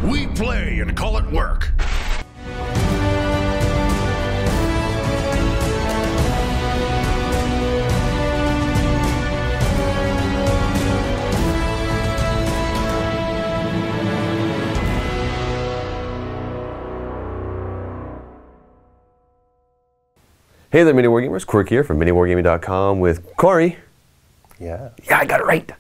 We play and call it work. Hey there, MiniWarGamers. Quirk here from MiniWarGaming.com with Cory. Yeah, I got it right.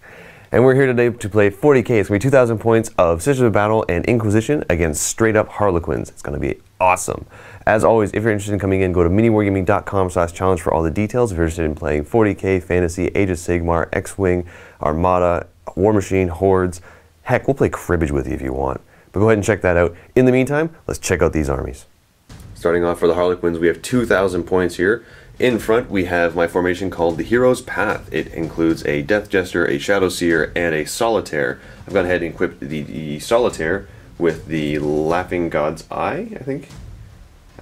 And we're here today to play 40k. It's going to be 2,000 points of Sisters of Battle and Inquisition against straight-up Harlequins. It's going to be awesome. As always, if you're interested in coming in, go to MiniWarGaming.com/challenge for all the details. If you're interested in playing 40k, Fantasy, Age of Sigmar, X-Wing, Armada, War Machine, Hordes, heck, we'll play Cribbage with you if you want. But go ahead and check that out. In the meantime, let's check out these armies. Starting off for the Harlequins, we have 2,000 points here. In front, we have my formation called the Hero's Path. It includes a Death Jester, a Shadow Seer, and a Solitaire. I've gone ahead and equipped the Solitaire with the Laughing God's Eye, I think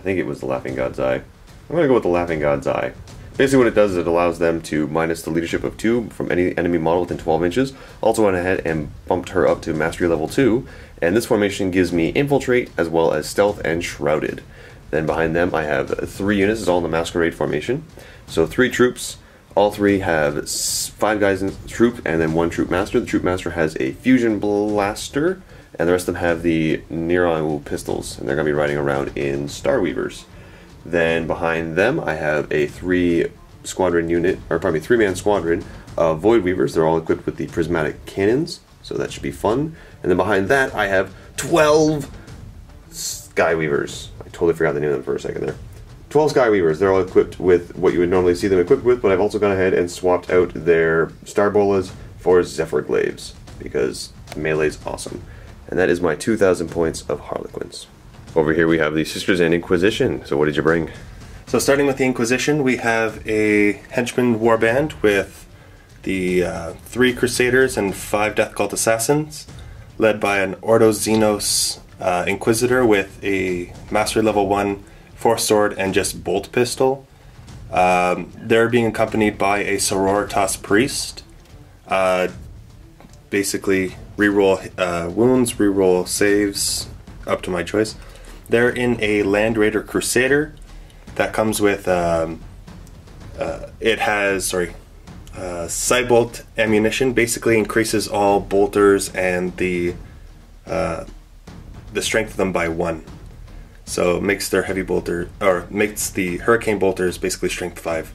it was the Laughing God's Eye. I'm going to go with the Laughing God's Eye. Basically what it does is it allows them to minus the leadership of 2 from any enemy model within 12 inches. Also went ahead and bumped her up to Mastery level 2. And this formation gives me Infiltrate as well as Stealth and Shrouded. Then behind them I have 3 units, it's all in the Masquerade formation. So 3 troops, all 3 have 5 guys in the troop and then 1 troop master. The troop master has a fusion blaster and the rest of them have the Nero pistols and they're going to be riding around in Starweavers. Then behind them I have a 3-man squadron of Void Weavers. They're all equipped with the prismatic cannons, so that should be fun. And then behind that I have 12 Skyweavers. I totally forgot the name of them for a second there. 12 Skyweavers. They're all equipped with what you would normally see them equipped with, but I've also gone ahead and swapped out their Starbolas for Zephyr Glaives, because melee's awesome. And that is my 2,000 points of Harlequins. Over here we have the Sisters and Inquisition. So what did you bring? So starting with the Inquisition, we have a Henchman Warband with the 3 Crusaders and 5 Death Cult Assassins, led by an Ordo Xenos Inquisitor with a Mastery level 1 Force Sword and just Bolt Pistol. They're being accompanied by a Sororitas Priest. Basically, reroll wounds, reroll saves, up to my choice. They're in a Land Raider Crusader that comes with Cybolt ammunition. Basically increases all bolters and the strength of them by 1. So it makes their heavy bolter, or makes the Hurricane bolters basically strength 5.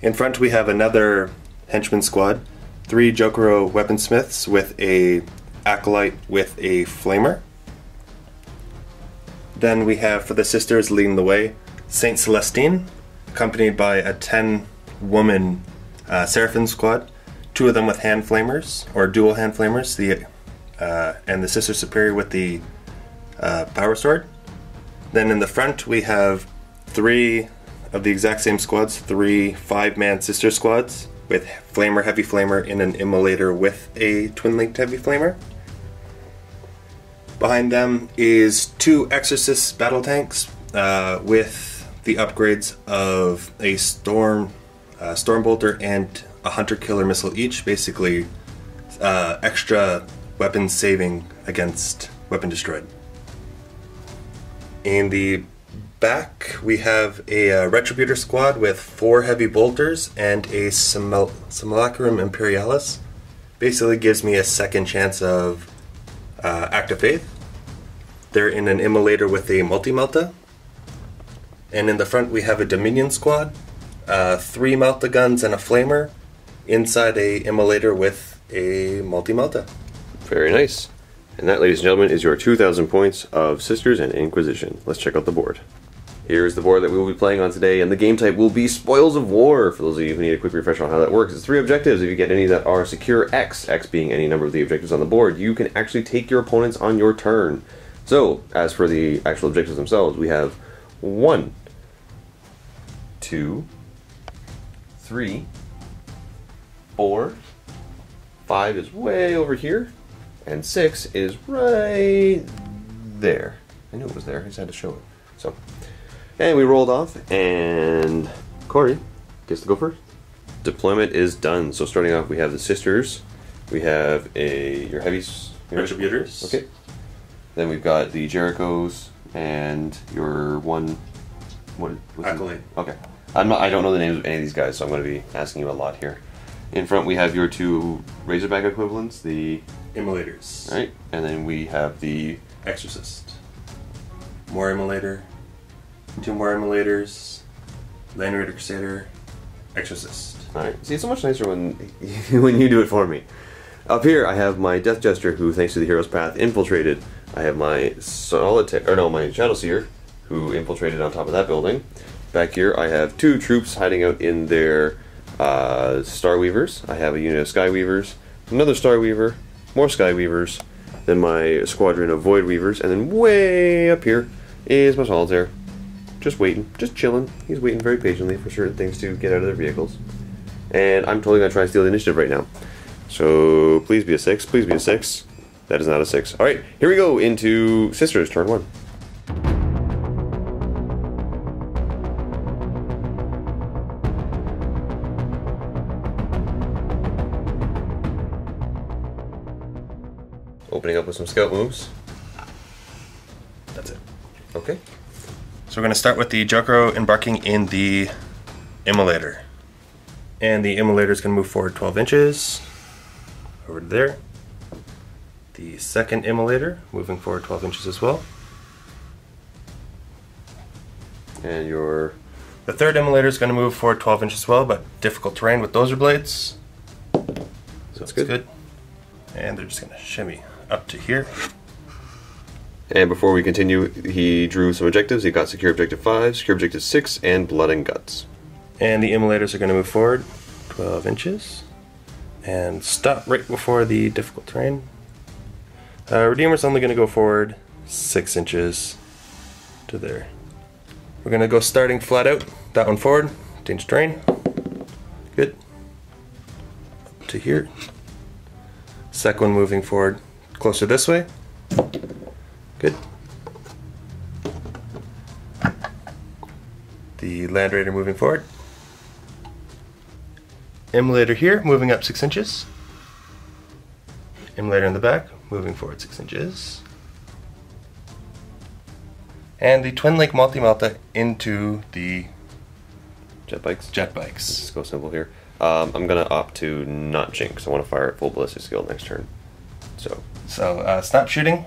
In front we have another henchman squad, 3 Jokero weaponsmiths with a Acolyte with a Flamer. Then we have, for the sisters leading the way, Saint Celestine, accompanied by a 10-woman Seraphim squad, 2 of them with hand flamers, or dual hand flamers, and the Sister Superior with the Power Sword. Then in the front we have 3 of the exact same squads, 3 5-man sister squads with Flamer, Heavy Flamer, and an Immolator with a Twin-Linked Heavy Flamer. Behind them is 2 Exorcist battle tanks with the upgrades of a Storm Bolter and a Hunter Killer missile each, basically extra weapon saving against Weapon Destroyed. In the back we have a Retributor squad with 4 heavy bolters and a Simulacrum Imperialis. Basically gives me a second chance of Act of Faith. They're in an Immolator with a Multi-Melta. And in the front we have a Dominion squad, 3 Melta guns and a Flamer, inside a Immolator with a Multi-Melta. Very nice. And that, ladies and gentlemen, is your 2,000 points of Sisters and Inquisition. Let's check out the board. Here's the board that we will be playing on today, and the game type will be Spoils of War. For those of you who need a quick refresher on how that works, it's 3 objectives. If you get any that are secure X, X being any number of the objectives on the board, you can actually take your opponents on your turn. So, as for the actual objectives themselves, we have 1, 2, 3, 4, 5 is way over here, and 6 is right there. I knew it was there, I just had to show it. So, and we rolled off, and Cory gets to go first. Deployment is done. So starting off, we have the Sisters. We have your heavies. Retributors. Okay. Then we've got the Jerichos and your one. What's Acolyte. Okay. I don't know the names of any of these guys, so I'm going to be asking you a lot here. In front, we have your two Razorback equivalents, the Immolators. Right, and then we have the Exorcist. More Immolator. 2 more Immolators. Land Raider Crusader. Exorcist. Alright, see, it's so much nicer when when you do it for me. Up here, I have my Death Jester, who, thanks to the Hero's Path, infiltrated. I have my my Shadow Seer, who infiltrated on top of that building. Back here, I have 2 troops hiding out in their Star Weavers. I have a unit of Sky Weavers, another Star Weaver, more Sky Weavers, then my squadron of Void Weavers, and then way up here is my Solitaire. Just waiting, just chilling. He's waiting very patiently for certain things to get out of their vehicles. And I'm totally going to try and steal the initiative right now. So please be a 6, please be a 6. That is not a 6. Alright, here we go into Sisters, turn 1. Opening up with some scout moves. That's it. Okay. So we're going to start with the Jokero embarking in the Immolator. And the Immolator is going to move forward 12 inches. Over to there. The second Immolator moving forward 12 inches as well. And your... The third Immolator is going to move forward 12 inches as well, but difficult terrain with dozer blades. So That's it's good. And they're just going to shimmy up to here. And before we continue, he drew some objectives. He got Secure Objective 5, Secure Objective 6, and Blood and Guts. And the Immolators are going to move forward 12 inches. And stop right before the difficult terrain. Redeemer's only going to go forward 6 inches to there. We're going to go starting flat out. That one forward. Danger terrain. Good. Up to here. Second one moving forward closer this way. Good. The Land Raider moving forward. Immolator here, moving up 6 inches. Immolator in the back, moving forward 6 inches. And the Twin Lake Multi-Malta into the Jet bikes. jet bikes. Let's go simple here. I'm going to opt to not jinx. I want to fire at full ballistic skill next turn. So Snap shooting.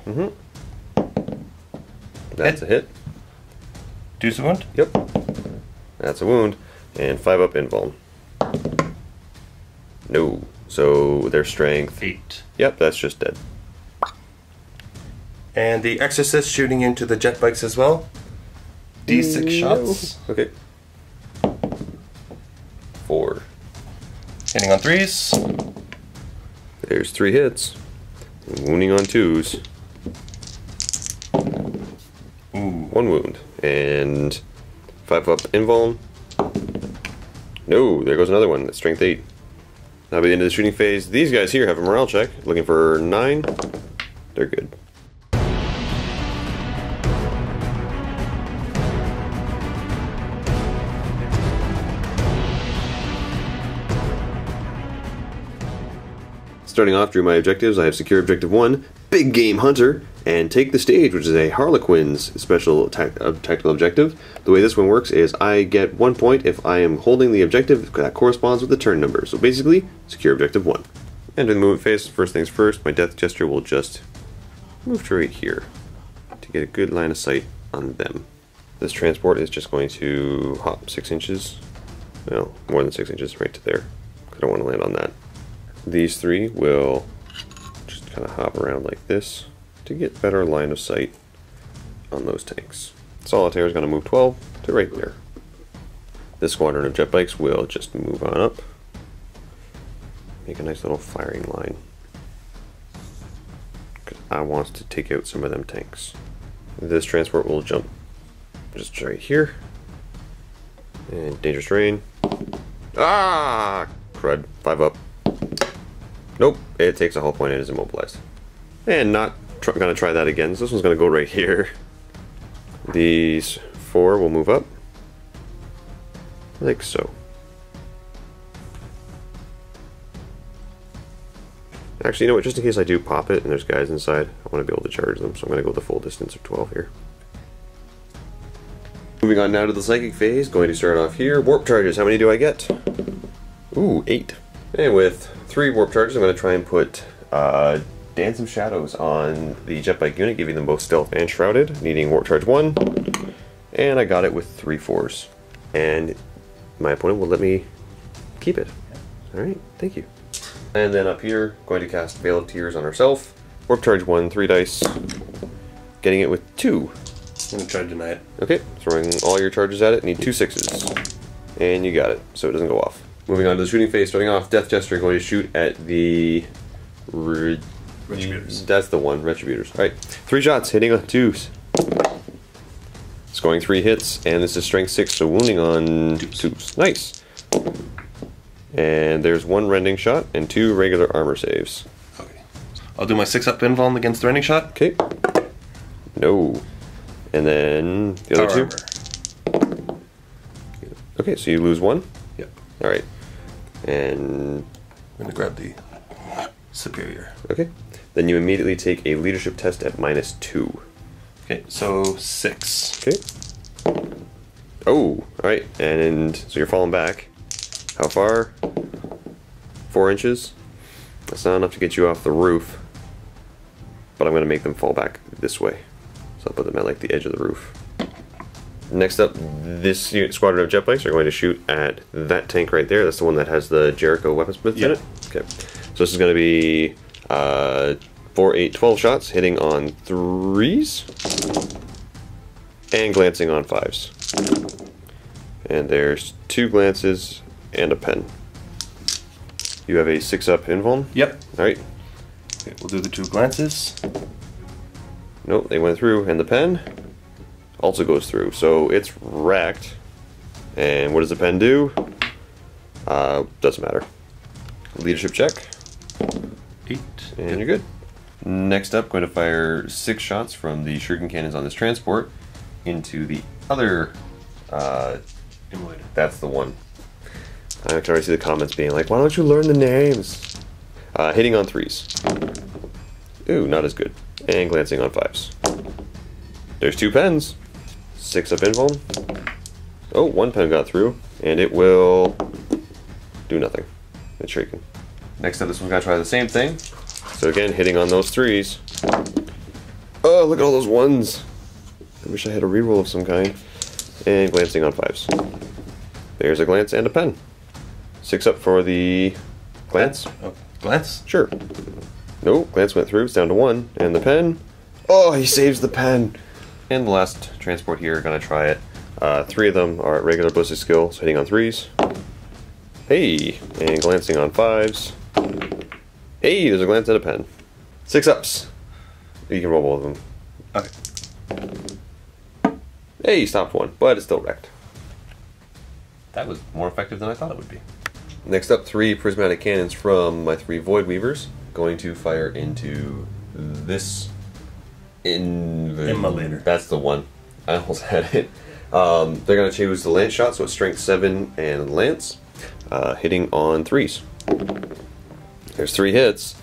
That's a hit. Deuce a wound. Yep. That's a wound. And 5 up invuln. No. So their strength. 8. Yep, that's just dead. And the Exorcist shooting into the jet bikes as well. D6 shots. Okay. 4. Hitting on 3s. There's 3 hits. Wounding on 2s. Ooh. 1 wound. And 5 up invuln. No, there goes another one. That's strength 8. Now by the end of the shooting phase, these guys here have a morale check. Looking for 9. They're good. Starting off, drew my objectives. I have Secure Objective 1, Big Game Hunter, and Take the Stage, which is a Harlequins special tactical objective. The way this one works is I get 1 point if I am holding the objective that corresponds with the turn number. So basically, Secure Objective 1. And in the movement phase, first things first, my Death Jester will just move to right here to get a good line of sight on them. This transport is just going to hop 6 inches, well, more than 6 inches right to there. I don't want to land on that. These 3 will just kind of hop around like this to get better line of sight on those tanks. Solitaire is going to move 12 to right there. This squadron of jet bikes will just move on up. Make a nice little firing line. Because I want to take out some of them tanks. This transport will jump just right here. And dangerous terrain. Ah! Crud. 5 up. Nope, it takes a whole point and is immobilized. And not gonna try that again, so this one's gonna go right here. These 4 will move up. Like so. Actually, you know what? Just in case I do pop it and there's guys inside, I want to be able to charge them, so I'm going to go with the full distance of 12 here. Moving on now to the psychic phase, going to start off here. Warp charges, how many do I get? Ooh, 8. And with 3 warp charges, I'm going to try and put Dance of Shadows on the jet bike unit, giving them both stealth and shrouded, needing warp charge 1. And I got it with 3 4s. And my opponent will let me keep it. Alright, thank you. And then up here, going to cast Veil of Tears on herself. Warp charge 1, 3 dice. Getting it with 2. I'm going to try to deny it. Okay, throwing all your charges at it. Need 2 6s. And you got it, so it doesn't go off. Moving on to the shooting phase, starting off, Death Jester going to shoot at the... Retributors. That's the one, Retributors. Alright, 3 shots, hitting on 2s. Scoring 3 hits, and this is strength 6, so wounding on 2s. Nice. And there's 1 rending shot and 2 regular armor saves. Okay. I'll do my 6-up invuln against the rending shot. Okay. No. And then the other 2. Armor. Okay, so you lose 1? Yep. Alright. And... I'm going to grab the superior. Okay. Then you immediately take a leadership test at -2. Okay, so 6. Okay. Oh, alright. And so you're falling back. How far? 4 inches. That's not enough to get you off the roof. But I'm going to make them fall back this way. So I'll put them at like the edge of the roof. Next up, this squadron of jet bikes are going to shoot at that tank right there. That's the one that has the Jericho weaponsmith in it. Okay. So this is going to be 4, 8, 12 shots, hitting on 3s. And glancing on 5s. And there's 2 glances and a pen. You have a 6-up invuln? Yep. Alright. Okay, we'll do the 2 glances. Nope, they went through. And the pen also goes through. So it's racked. And what does the pen do? Doesn't matter. Leadership check. 8. And you're good. Next up, going to fire 6 shots from the shuriken cannons on this transport into the other... Immolator. That's the one. I can already see the comments being like, why don't you learn the names? Hitting on 3s. Ooh, not as good. And glancing on 5s. There's 2 pens. 6-up invuln. Oh, 1 pen got through. And it will do nothing. It's shaking. Next up, this one's going to try the same thing. So again, hitting on those 3s. Oh, look at all those 1s. I wish I had a reroll of some kind. And glancing on 5s. There's a glance and a pen. 6-up for the glance. Oh, glance? Sure. No, glance went through. It's down to 1. And the pen. Oh, he saves the pen. And the last transport here, gonna try it. 3 of them are at regular ballistic skill, so hitting on 3s. Hey, and glancing on 5s. Hey, there's a glance and a pen. 6-ups. You can roll both of them. Okay. Hey, stopped 1, but it's still wrecked. That was more effective than I thought it would be. Next up, 3 prismatic cannons from my 3 Void Weavers. Going to fire into this Immolator. That's the one. I almost had it. They're going to choose the lance shot, so it's strength 7 and lance. Hitting on 3s. There's 3 hits.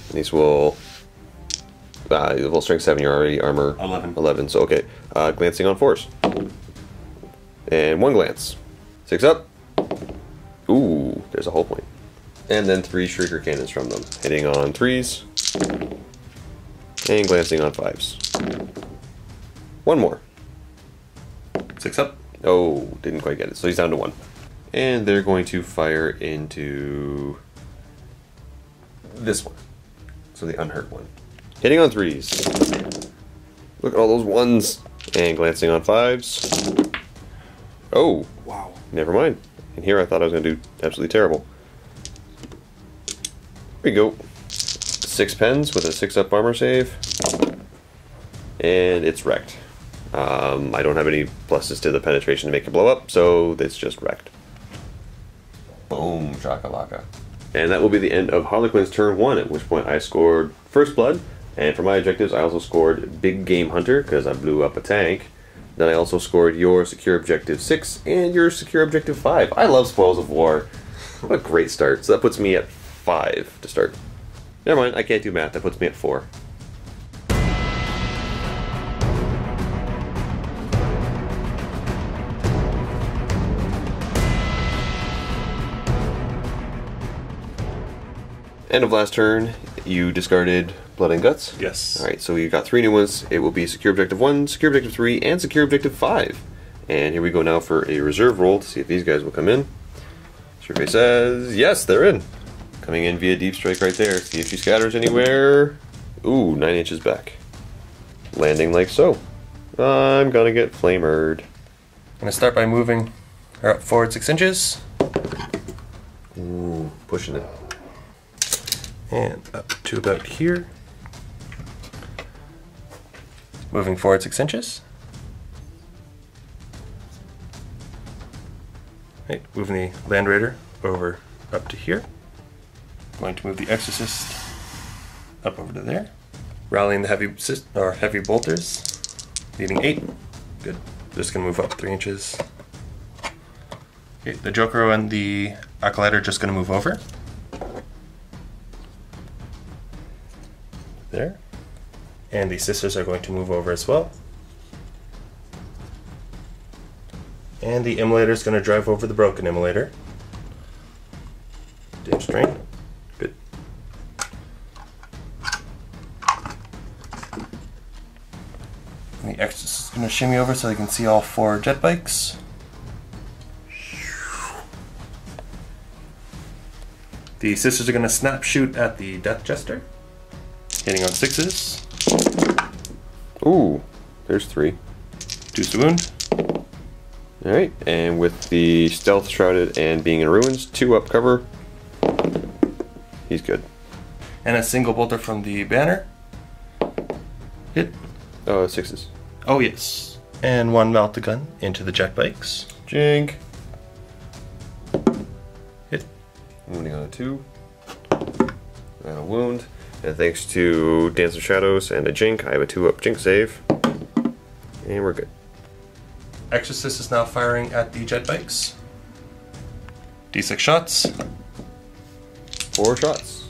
And these will... well, strength 7, you're already armor 11, so okay. Glancing on 4s. And 1 glance. 6-up. Ooh, there's a whole point. And then 3 shrieker cannons from them. Hitting on 3s. And glancing on 5s. 1 more. 6-up. Oh, didn't quite get it. So he's down to 1. And they're going to fire into this one. So the unhurt one. Hitting on 3s. Look at all those 1s. And glancing on 5s. Oh. Wow. Never mind. And here I thought I was going to do absolutely terrible. Here we go. 6 pens with a 6-up armor save. And it's wrecked. I don't have any pluses to the penetration to make it blow up, so it's just wrecked. Boom, shakalaka. And that will be the end of Harlequins turn 1, at which point I scored First Blood. And for my objectives, I also scored Big Game Hunter, because I blew up a tank. Then I also scored your Secure Objective 6 and your Secure Objective 5. I love Spoils of War. What a great start. So that puts me at 5 to start. Never mind, I can't do math. That puts me at 4. End of last turn, you discarded Blood and Guts. Yes. Alright, so you got 3 new ones. It will be Secure Objective 1, Secure Objective 3, and Secure Objective 5. And here we go now for a reserve roll to see if these guys will come in. Survey says, yes, they're in. Coming in via Deep Strike right there. See if she scatters anywhere. Ooh, 9 inches back. Landing like so. I'm gonna get flamered. I'm gonna start by moving her up forward 6 inches. Ooh, pushing it. And up to about here. Moving forward 6 inches. Right, moving the Land Raider over up to here. Going to move the Exorcist up over to there. Rallying the heavy bolters. Needing 8. Good. Just gonna move up 3 inches. Okay, the Joker and the Acolyte are just gonna move over. There. And the Sisters are going to move over as well. And the Immolator is going to drive over the Broken Immolator. Damage strain. Good. And the Exorcist is going to shimmy over so they can see all 4 jet bikes. The Sisters are going to snap shoot at the Death Jester. Hitting on 6s. Ooh, there's 3. 2's to wound. Alright, and with the Stealth Shrouded and being in ruins, 2 up cover. He's good. And a single bolter from the banner. Hit. 6s. Oh yes. And 1 melt the gun into the jet bikes. Jink. Hit. Wounding on a 2. And a wound. And thanks to Dance of Shadows and a Jink, I have a 2-up Jink save. And we're good. Exorcist is now firing at the jet bikes. D6 shots. 4 shots.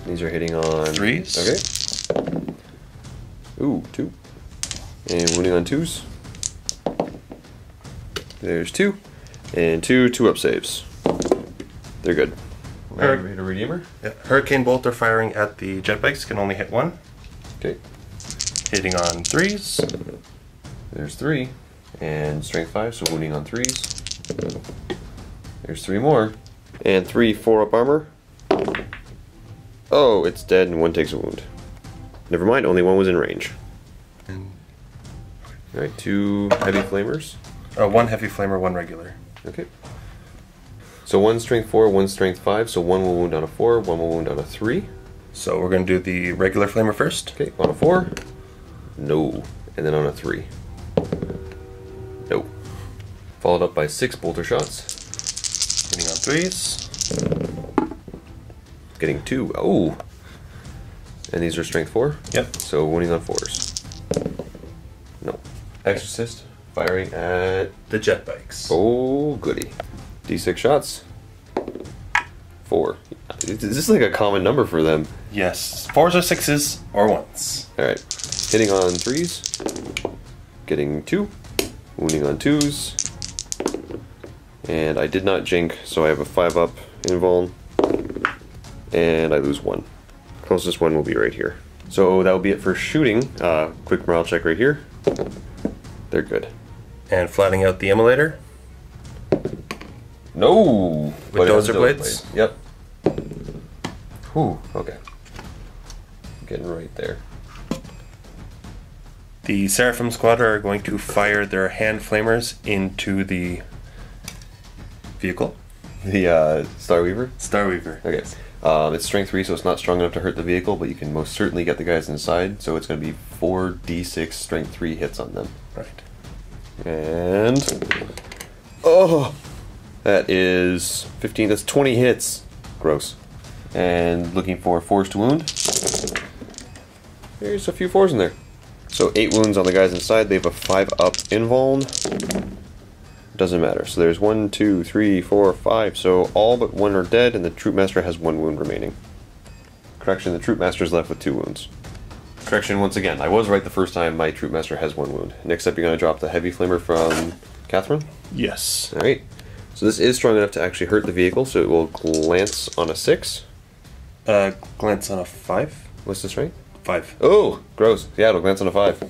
These are hitting on 3s. Okay. Ooh, 2. And wounding on 2s. There's 2. And 2 2-up saves. They're good. Ready to Redeemer? Yeah. Hurricane Bolter firing at the jet bikes can only hit 1. Okay. Hitting on 3s. There's 3. And strength 5, so wounding on 3s. There's 3 more. And 3 4-up armor. Oh, it's dead and 1 takes a wound. Never mind, only 1 was in range. Alright, 2 heavy flamers. 1 heavy flamer, 1 regular. Okay. So 1 strength 4, 1 strength 5, so 1 will wound on a 4, 1 will wound on a 3. So we're going to do the regular flamer first. Okay, on a 4. No. And then on a 3. No. Followed up by 6 bolter shots. Hitting on 3s. Getting 2. Oh! And these are strength 4? Yep. So wounding on 4s. No. Exorcist firing at the jet bikes. Oh, goody. D6 shots. 4. Is this like a common number for them? Yes. 4s or 6s or 1s. Alright. Hitting on 3s. Getting 2. Wounding on 2s. And I did not jink, so I have a 5-up invuln. And I lose 1. Closest one will be right here. So that will be it for shooting. Quick morale check right here. They're good. And flattening out the Immolator. No! With dozer blades? Yep. Whew, okay. Getting right there. The Seraphim Squad are going to fire their hand flamers into the vehicle. The Starweaver? Starweaver. Okay. It's strength 3, so it's not strong enough to hurt the vehicle, but you can most certainly get the guys inside, so it's going to be 4d6 strength 3 hits on them. Right. And... oh! That is 15, that's 20 hits. Gross. And looking for 4s to wound. There's a few 4s in there. So 8 wounds on the guys inside, they have a 5-up invuln. Doesn't matter. So there's 1, 2, 3, 4, 5. So all but 1 are dead, and the Troop Master has 1 wound remaining. Correction, the Troop Master's left with 2 wounds. Correction, once again, I was right the first time, my Troop Master has 1 wound. Next up, you're going to drop the Heavy Flamer from Catherine? Yes. Alright. So this is strong enough to actually hurt the vehicle, so it will glance on a 6. Glance on a 5? What's this, right? 5. Oh, gross. Yeah, it'll glance on a 5.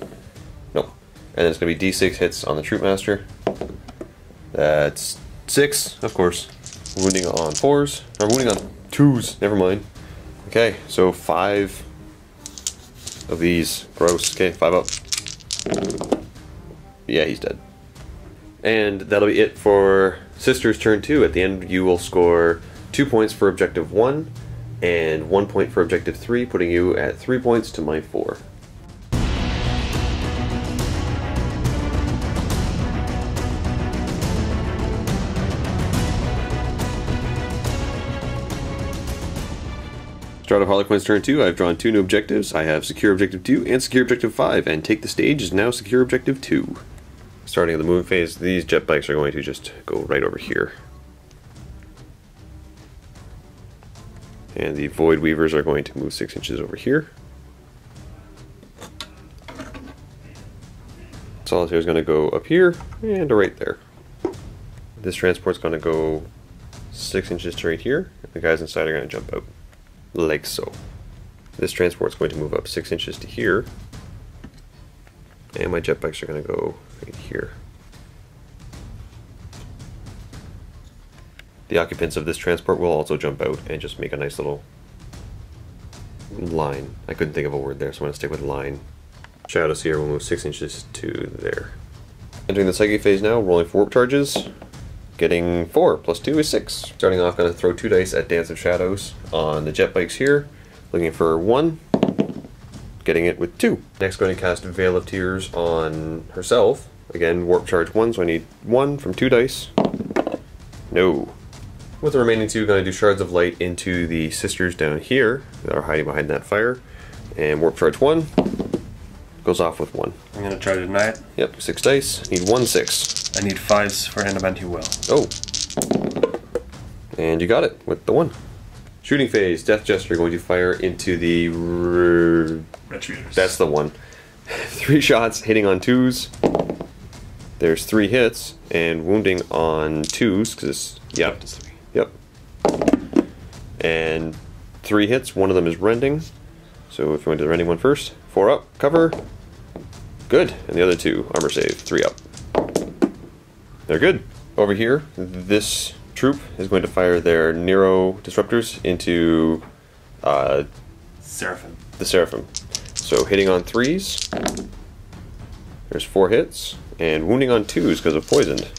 Nope. And then it's going to be D6 hits on the Troop Master. That's 6, of course. Wounding on 4s. Or wounding on 2s. Never mind. Okay, so 5 of these. Gross. Okay, 5 up. Yeah, he's dead. And that'll be it for Sister's turn 2. At the end, you will score 2 points for Objective 1 and 1 point for Objective 3, putting you at 3 points to my 4. Start of Harlequins turn 2, I've drawn 2 new objectives. I have Secure Objective 2 and Secure Objective 5, and Take the Stage is now Secure Objective 2. Starting at the movement phase, these jet bikes are going to just go right over here. And the Void Weavers are going to move 6 inches over here. Solitaire is going to go up here and right there. This transport's going to go 6 inches to right here. The guys inside are going to jump out. Like so. This transport's going to move up 6 inches to here. And my jet bikes are going to go right here. The occupants of this transport will also jump out and just make a nice little line. I couldn't think of a word there, so I'm going to stick with line. Shadows here will move 6 inches to there. Entering the psychic phase now, rolling for warp charges. Getting 4 plus 2 is 6. Starting off, going to throw 2 dice at Dance of Shadows on the jet bikes here. Looking for 1. Getting it with 2. Next, going to cast Veil of Tears on herself. Again, warp charge 1, so I need 1 from 2 dice. No. With the remaining 2, going to do Shards of Light into the sisters down here that are hiding behind that fire. And warp charge 1 goes off with 1. I'm going to try to deny it. Yep, 6 dice. Need 1 6. I need 5s for Anabenti Will. Oh. And you got it with the 1. Shooting phase, Death Jester going to fire into the... Retrievers. That's the one. 3 shots hitting on 2s. There's 3 hits and wounding on 2s because yep. Yep. And 3 hits, one of them is rending. So if you want to do the rending one first, 4 up, cover. Good. And the other 2 armor save, 3 up. They're good. Over here, this troop is going to fire their Nero disruptors into Seraphim. The Seraphim. So hitting on 3s, there's 4 hits, and wounding on 2s because of poisoned.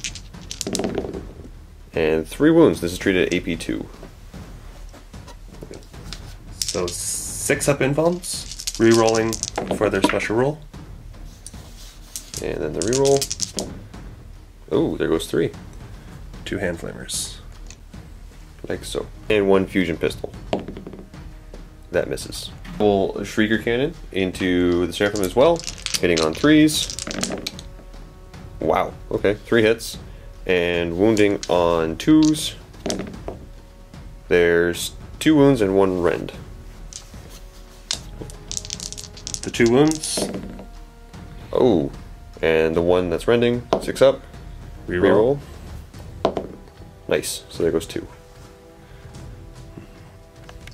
And 3 wounds. This is treated at AP 2. So 6 up invulns, re-rolling for their special roll. And then the reroll. Oh, there goes 3. 2 hand flamers. Like so. And 1 fusion pistol. That misses. Full Shrieker Cannon into the Seraphim as well. Hitting on 3s. Wow. Okay, 3 hits. And wounding on 2s. There's 2 wounds and 1 rend. The 2 wounds. Oh. And the one that's rending. 6 up. Reroll. Nice. So there goes 2.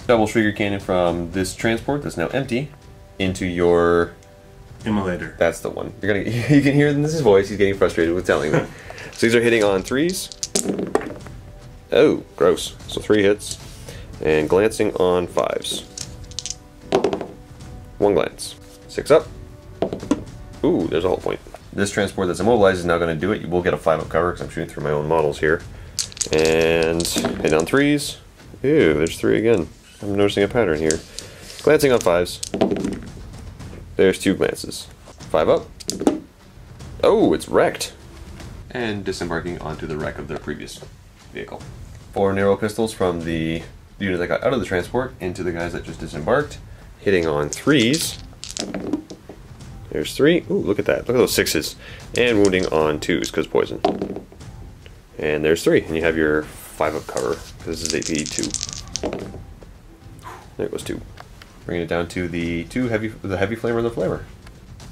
Double Shrieker Cannon from this transport that's now empty into your Immolator. That's the one. You're gonna. You can hear in his voice. He's getting frustrated with telling me. So these are hitting on 3s. Oh, gross. So 3 hits, and glancing on 5s. 1 glance. 6 up. Ooh, there's a whole point. This transport that's immobilized is now going to do it. You will get a 5 up cover because I'm shooting through my own models here. And hitting on 3s. Ew, there's 3 again. I'm noticing a pattern here. Glancing on 5s. There's 2 glances. 5 up. Oh, it's wrecked. And disembarking onto the wreck of their previous vehicle. 4 narrow pistols from the unit that got out of the transport into the guys that just disembarked. Hitting on 3s. There's 3. Ooh, look at that. Look at those 6s. And wounding on 2s because poison. And there's 3. And you have your 5 up cover. This is AP 2. There goes 2. Bringing it down to the heavy flamer and the flamer.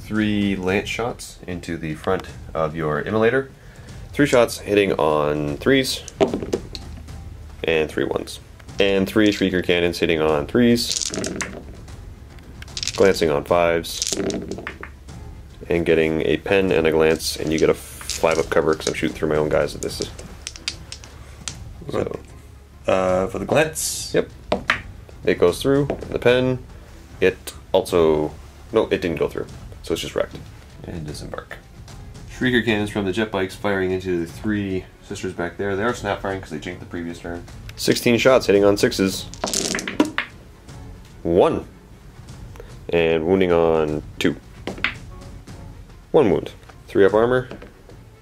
3 lance shots into the front of your immolator. 3 shots hitting on 3s and 3 1s. And 3 shrieker cannons hitting on 3s, glancing on 5s, and getting a pen and a glance, and you get a 5-up cover because I'm shooting through my own guys at this. So, for the glance. Yep. It goes through. The pen, it also... No, it didn't go through. So it's just wrecked. And disembark. Shrieker cannons from the jet bikes firing into the 3 sisters back there. They are snap firing because they jinked the previous turn. 16 shots hitting on 6s. 1. And wounding on 2. 1 wound. 3-up armor.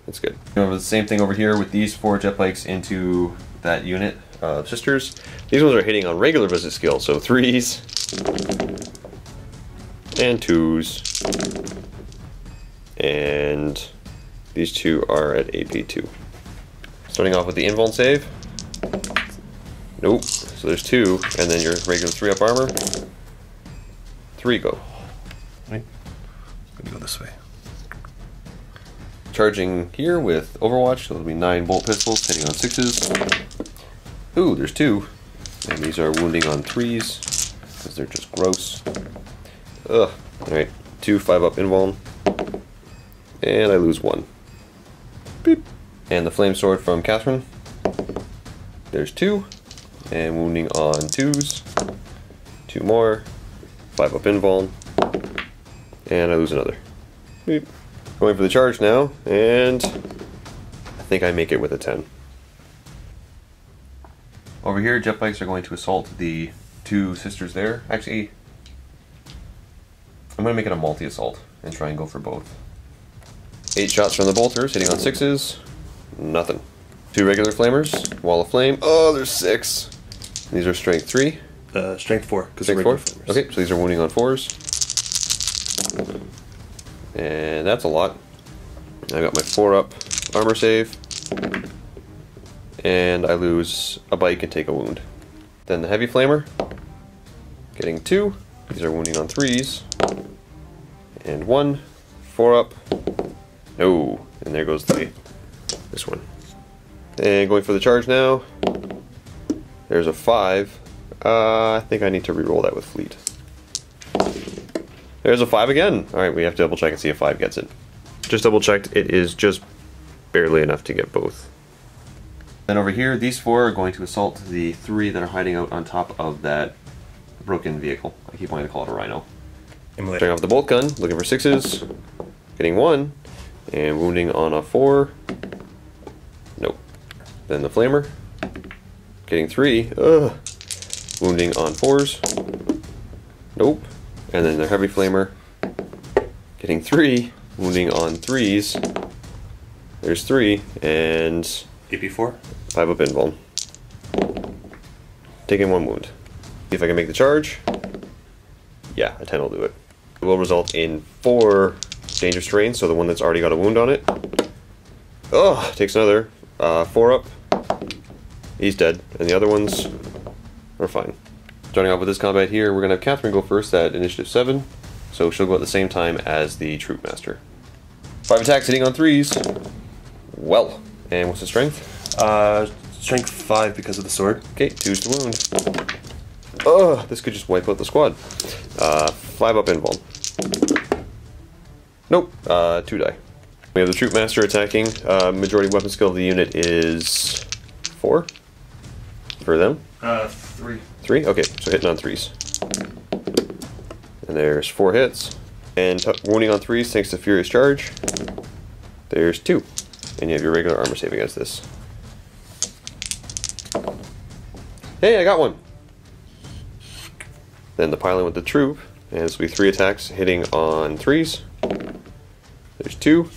That's good. The same thing over here with these 4 jet bikes into that unit of sisters. These ones are hitting on regular visit skill, so 3s and 2s, and these 2 are at AP 2. Starting off with the invuln save. Nope. So there's 2, and then your regular 3-up armor. 3 go. Right. Gonna go this way. Charging here with Overwatch, so it'll be 9 bolt pistols hitting on 6s. Ooh, there's 2. And these are wounding on 3s, because they're just gross. Ugh. Alright, 2 5-up invuln. And I lose 1. Beep. And the flame sword from Catherine. There's 2. And wounding on 2s. 2 more. 5-up invuln. And I lose another. Beep. Going for the charge now, and I think I make it with a 10. Over here, jet bikes are going to assault the 2 sisters there. Actually, I'm going to make it a multi-assault and try and go for both. 8 shots from the bolters, hitting on 6s. Nothing. 2 regular flamers, wall of flame. Oh, there's 6. These are strength 3. Strength 4. Strength 4? Okay, so these are wounding on 4s. And that's a lot. I got my 4-up armor save. And I lose a bike and take a wound. Then the heavy flamer. Getting 2. These are wounding on 3s. And 1. 4-up. No. And there goes this one. And going for the charge now. There's a 5. I think I need to re-roll that with fleet. There's a 5 again. Alright, we have to double check and see if 5 gets it. Just double checked, it is just barely enough to get both. Then over here, these 4 are going to assault the 3 that are hiding out on top of that broken vehicle. I keep wanting to call it a rhino. Starting off the bolt gun, looking for 6s. Getting 1. And wounding on a 4. Nope. Then the flamer. Getting 3. Ugh. Wounding on 4s. Nope. And then their heavy flamer, getting 3, wounding on 3s. There's 3, and AP4. 5-up invuln. Taking 1 wound. See if I can make the charge. Yeah, a 10 will do it. It will result in 4 dangerous terrains, so the one that's already got a wound on it. Oh, takes another 4-up. He's dead, and the other ones are fine. Starting off with this combat here, we're going to have Catherine go first at initiative 7, so she'll go at the same time as the Troop Master. 5 attacks hitting on 3s. Well, and what's the strength? Strength 5 because of the sword. Okay, 2's to wound. Oh, this could just wipe out the squad. 5-up invuln. Nope, 2 die. We have the Troop Master attacking. Majority weapon skill of the unit is 4 for them. 3. 3? Okay, so hitting on 3s. And there's 4 hits. And wounding on 3s thanks to Furious Charge. There's 2. And you have your regular armor save against this. Hey, I got 1! Then the pile in with the troop. And this will be 3 attacks hitting on 3s. There's 2.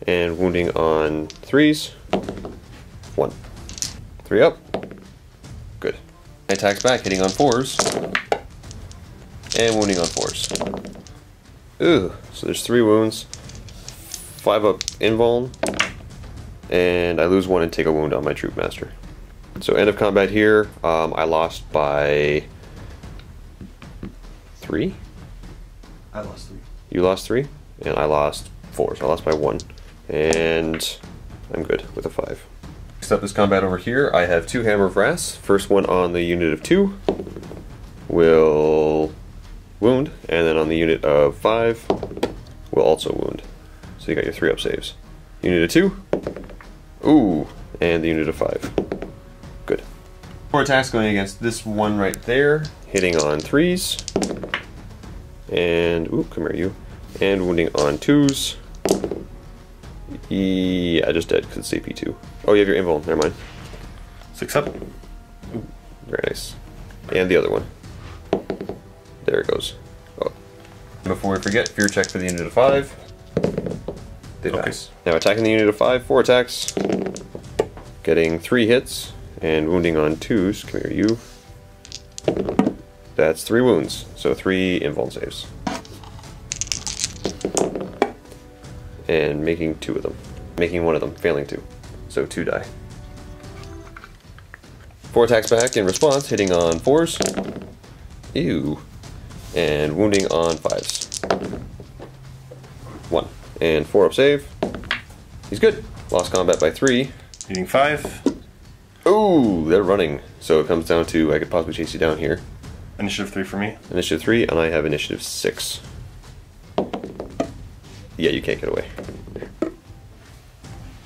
And wounding on 3s. 1. 3 up. Good. Attacks back, hitting on 4s. And wounding on 4s. Ooh, so there's 3 wounds. 5-up invuln. And I lose 1 and take a wound on my Troop Master. So end of combat here. I lost by 3. 3? I lost 3. You lost 3? And I lost 4, so I lost by 1. And I'm good with a 5. Next up is combat over here. I have 2 Hammer of Wrath. First one on the unit of 2 will wound, and then on the unit of 5 will also wound. So you got your 3-up saves. Unit of 2, ooh, and the unit of 5. Good. 4 attacks going against this one right there, hitting on 3s. And, ooh, come here you. And wounding on 2s. Yeah, just dead because it's AP2. Oh, you have your invul, never mind. 6 up. Ooh, very nice. And the other one. There it goes. Oh. Before we forget, fear check for the unit of 5. They pass. Now attacking the unit of 5, 4 attacks. Getting 3 hits and wounding on 2s. Come here, you. That's 3 wounds, so 3 invuln saves. And making 2 of them. Making 1 of them, failing 2. So 2 die. 4 attacks back in response, hitting on 4s. Ew. And wounding on 5s. 1. And 4-up save. He's good. Lost combat by 3. Hitting 5. Ooh, they're running. So it comes down to I could possibly chase you down here. Initiative 3 for me. Initiative 3, and I have initiative 6. Yeah, you can't get away.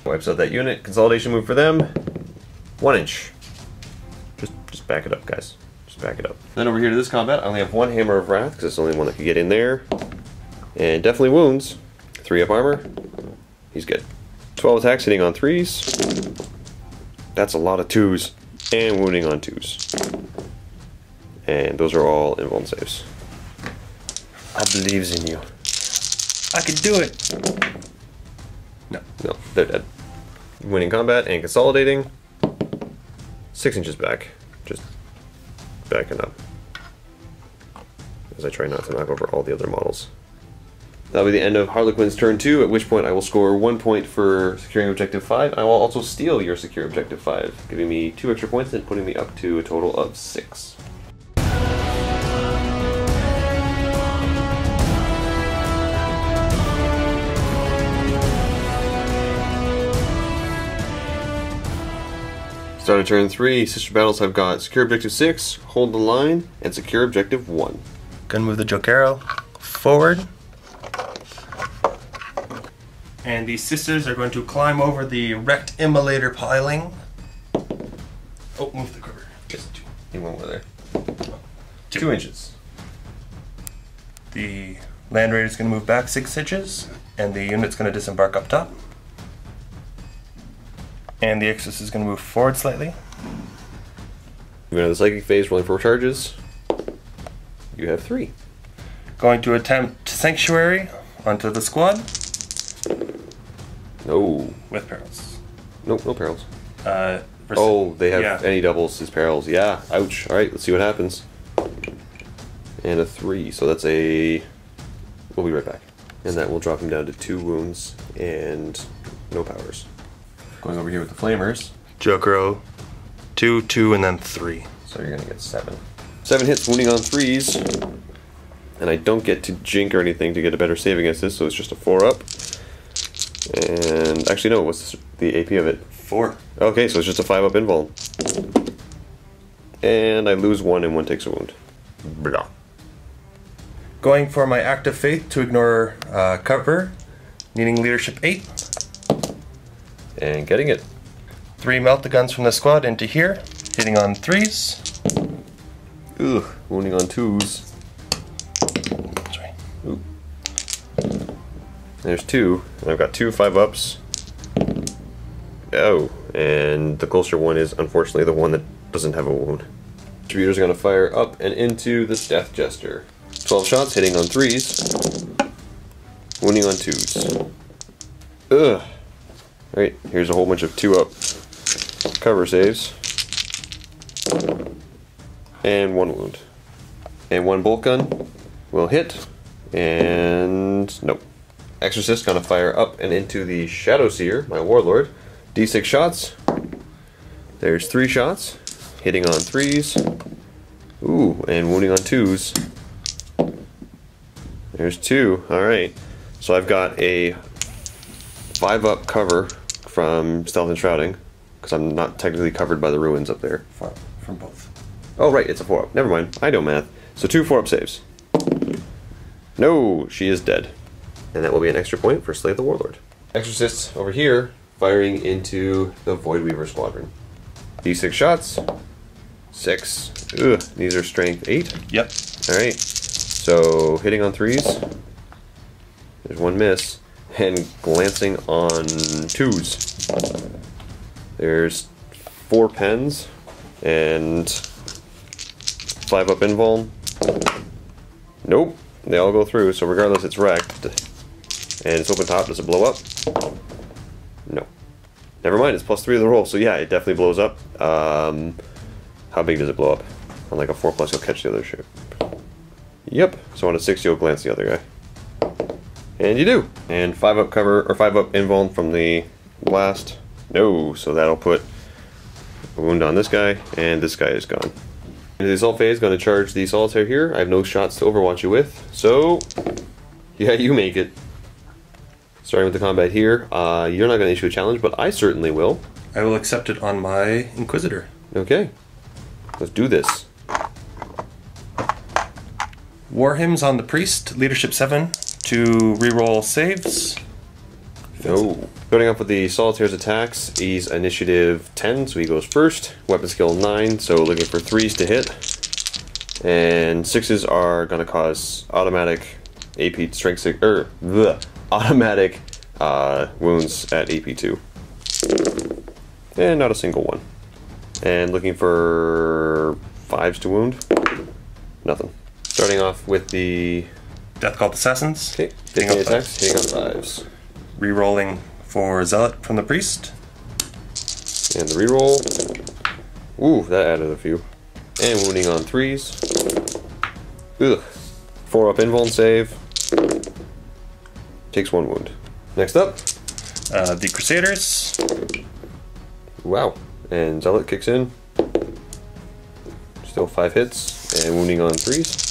Wipes out that unit. Consolidation move for them. 1 inch. Just back it up, guys. Just back it up. Then over here to this combat, I only have 1 Hammer of Wrath, because it's the only one that can get in there. And definitely wounds. 3-up armor. He's good. 12 attacks hitting on 3s. That's a lot of 2s. And wounding on 2s. And those are all invuln saves. I believes in you. I can do it! No. No, they're dead. Winning combat and consolidating. 6 inches back. Just backing up. As I try not to knock over all the other models. That'll be the end of Harlequin's turn 2, at which point I will score 1 point for securing objective 5. I will also steal your secure objective 5, giving me 2 extra points and putting me up to a total of 6. Start of turn 3, sister battles have got secure objective 6, hold the line, and secure objective 1. Gonna move the Jokero forward. And these sisters are going to climb over the wrecked immolator piling. Oh, move the cover. Just 2. You went over there. 2. 2 inches. The Land Raider is going to move back 6 inches, and the unit's going to disembark up top. And the Exorcist is going to move forward slightly. Moving on to the psychic phase, rolling 4 charges. You have 3. Going to attempt Sanctuary onto the squad. No. With perils. Nope, no perils. Oh, they have any doubles as perils. Yeah, ouch. Alright, let's see what happens. And a 3, so that's a... We'll be right back. And that will drop him down to 2 wounds and no powers. Going over here with the flamers. Jokero, 2, 2, and then 3. So you're gonna get 7. 7 hits, wounding on 3s. And I don't get to jink or anything to get a better save against this, so it's just a 4-up. And actually no, what's the AP of it? 4. Okay, so it's just a 5-up invuln. And I lose 1 and 1 takes a wound. Blah. Going for my Act of Faith to ignore cover. Needing leadership 8. And getting it. 3 melt the guns from the squad into here. Hitting on 3s. Ugh, wounding on 2s. Sorry. Ooh. There's 2. And I've got 2 5-ups. Oh, and the closer one is unfortunately the one that doesn't have a wound. Distributor's gonna fire up and into the Death Jester. 12 shots, hitting on 3s. Wounding on 2s. Ugh. Alright, here's a whole bunch of 2-up cover saves. And 1 wound. And 1 bolt gun will hit. And nope. Exorcist gonna fire up and into the Shadow Seer, my warlord. D6 shots. There's 3 shots. Hitting on 3s. Ooh, and wounding on 2s. There's 2. Alright. So I've got a 5-up cover from Stealth and Shrouding, because I'm not technically covered by the ruins up there. 4 from both. Oh, right, it's a 4-up. Never mind. I know math. So 2 4-up saves. No, she is dead. And that will be an extra point for Slay the Warlord. Exorcists over here, firing into the Voidweaver Squadron. D6 shots. 6. Ugh, these are strength 8. Yep. Alright. So hitting on 3s. There's 1 miss. And glancing on 2s. There's 4 pens. And 5-up invuln. Nope. They all go through, so regardless it's wrecked. And it's open top, does it blow up? No. Never mind, it's +3 of the roll, so yeah, it definitely blows up. How big does it blow up? On like a 4+, you'll catch the other ship. Yep, so on a 6 you'll glance the other guy. And you do! And 5-up cover, or 5-up invuln from the blast. No, so that'll put a wound on this guy, and this guy is gone. And the assault phase is going to charge the solitaire here. I have no shots to overwatch you with, so yeah, you make it. Starting with the combat here, you're not going to issue a challenge, but I certainly will. I will accept it on my Inquisitor. Okay, let's do this. War Hymns on the Priest, Leadership 7, to reroll saves. No. Starting off with the Solitaire's attacks, he's initiative 10, so he goes first. Weapon skill 9, so looking for 3s to hit. And 6s are going to cause automatic AP strength 6, automatic wounds at AP 2. And not a single one. And looking for 5s to wound. Nothing. Starting off with the Death Cult Assassins. Okay, 15 attacks, hitting on 5s. Rerolling for Zealot from the Priest. And the reroll. Ooh, that added a few. And wounding on 3s. Ugh. 4-up invuln save. Takes 1 wound. Next up. The Crusaders. Wow. And Zealot kicks in. Still 5 hits. And wounding on 3s.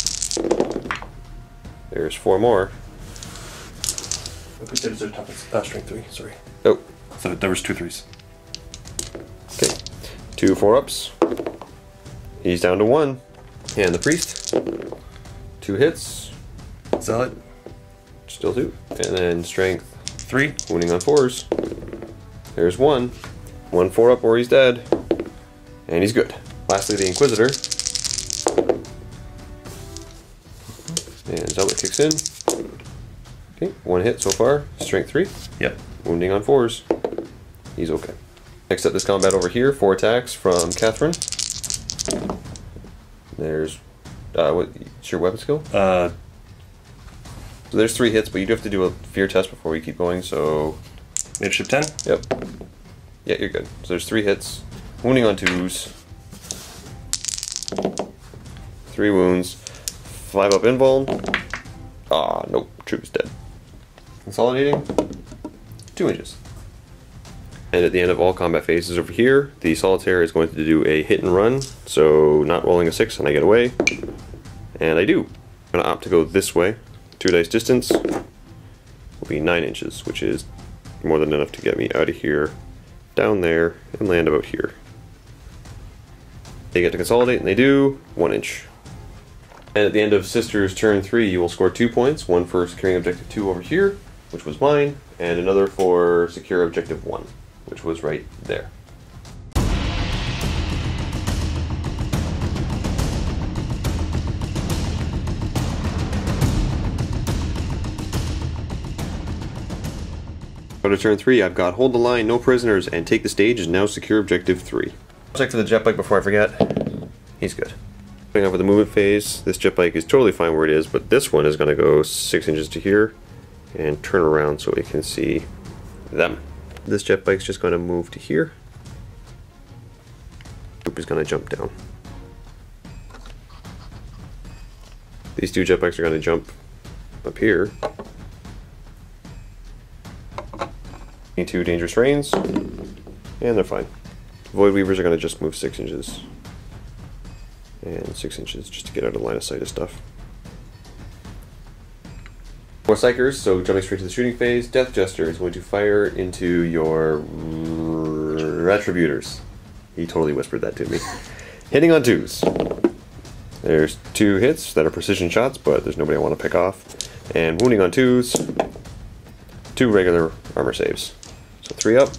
There's 4 more. Crusaders are toughest. Strength 3, sorry. Oh. So there was 2 3s. Okay. 2 4-ups. He's down to 1. And the priest. 2 hits. Zealot. Still 2. And then strength 3. wounding on 4s. There's 1. 1 4-up or he's dead. And he's good. Lastly, the Inquisitor. And Zealot kicks in. Okay, 1 hit so far. Strength 3. Yep. Wounding on 4s. He's okay. Next up, this combat over here. 4 attacks from Catherine. There's what's your weapon skill? So there's 3 hits, but you do have to do a fear test before we keep going. So Leadership 10. Yep. Yeah, you're good. So there's 3 hits. Wounding on 2s. 3 wounds. 5-up invuln. Ah, nope. Troop's dead. Consolidating. 2 inches. And at the end of all combat phases over here, the Solitaire is going to do a hit and run. So not rolling a 6 and I get away. And I do. I'm going to opt to go this way. 2 dice distance will be 9 inches, which is more than enough to get me out of here, down there, and land about here. They get to consolidate, and they do. 1 inch. And at the end of Sister's turn 3, you will score 2 points. 1 for securing objective 2 over here, which was mine, and another for secure objective 1, which was right there. Go to turn 3, I've got hold the line, no prisoners, and take the stage is now secure objective 3. Check for the jet bike before I forget. He's good. Starting off with the movement phase, this jet bike is totally fine where it is, but this one is going to go 6 inches to here and turn around so we can see them. This jet bike's just going to move to here. Group is going to jump down. These 2 jet bikes are going to jump up here. 2 dangerous rains, and they're fine. Void Weavers are going to just move 6 inches. And 6 inches just to get out of line of sight of stuff. 4 Psychers, so jumping straight to the shooting phase. Death Jester is going to fire into your Retributors. He totally whispered that to me. Hitting on 2s. There's 2 hits that are precision shots, but there's nobody I want to pick off. And wounding on 2s. 2 regular armor saves. So 3 up.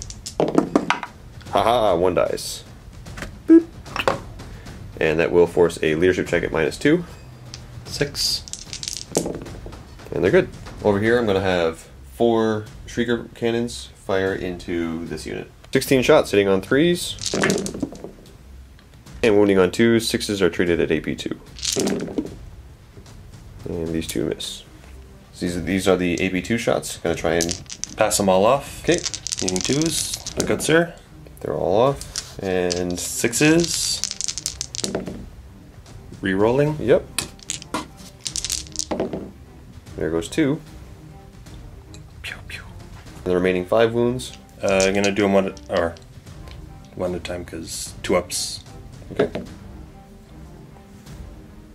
Haha, 1 dice. Boop. And that will force a leadership check at -2. 6. And they're good. Over here I'm going to have 4 Shrieker cannons fire into this unit. 16 shots hitting on 3s. And wounding on 2s. 6s are treated at AP2. And these 2 miss. So these are the AP2 shots. Going to try and Pass them all off. Okay. Needing 2s. Good, sir. They're all off. And 6s. Re-rolling. Yep. There goes 2. Pew, pew. And the remaining 5 wounds. I'm gonna do them one at a time because 2 ups. Okay.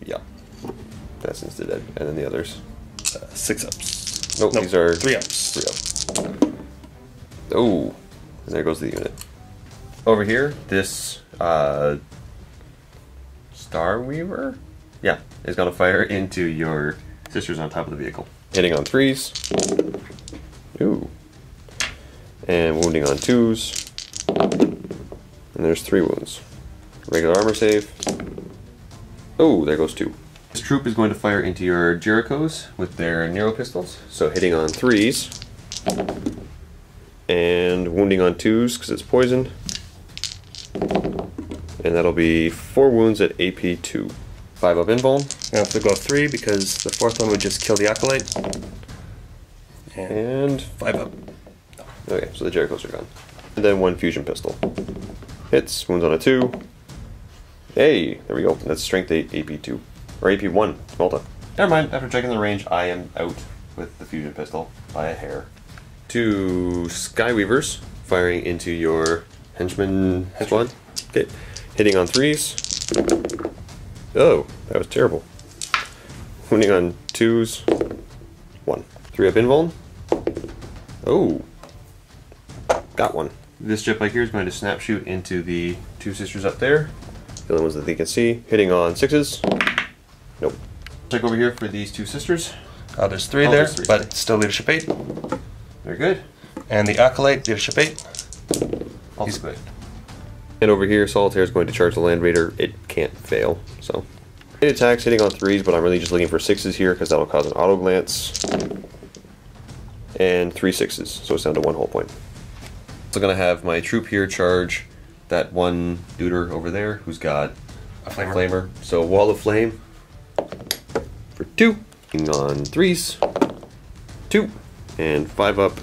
Yeah. That's instead dead. And then the others. 6 ups. Nope, these are 3 ups. 3 up. Oh, and there goes the unit. Over here, this Star Weaver, yeah, is gonna fire into your sisters on top of the vehicle, hitting on 3s. Ooh, and wounding on 2s. And there's 3 wounds. Regular armor save. Oh, there goes 2. This troop is going to fire into your Jerichos with their Nero pistols. So hitting on 3s. And wounding on 2s because it's poisoned. And that'll be 4 wounds at AP2. 5 up invuln. I have to go 3 because the 4th one would just kill the Acolyte. And 5 up. okay, so the Jerichos are gone. And then 1 fusion pistol. Hits, wounds on a 2. Hey, there we go. That's strength 8 AP2. Or AP1, Malta. Never mind, after checking the range, I am out with the fusion pistol by a hair. 2 Skyweavers firing into your henchman squad. Okay, hitting on 3s. Oh, that was terrible. Wounding on 2s. 1. 3 up invuln. Oh, got 1. This jetbike here is going to snap shoot into the 2 sisters up there. The only ones that they can see. Hitting on 6s. Nope. Check over here for these 2 sisters. There's 3 Oh, there, there's 3. but still leadership 8. They're good. And the Acolyte, leadership 8. Also he's good. And over here, Solitaire is going to charge the Land Raider. It can't fail, so. 8 attacks, hitting on 3s, but I'm really just looking for 6s here because that'll cause an auto glance. And 3 6s, so it's down to 1 hull point. So I'm going to have my troop here charge that one duder over there who's got A flamer. So Wall of Flame for 2. Hitting on 3s. 2. And 5 up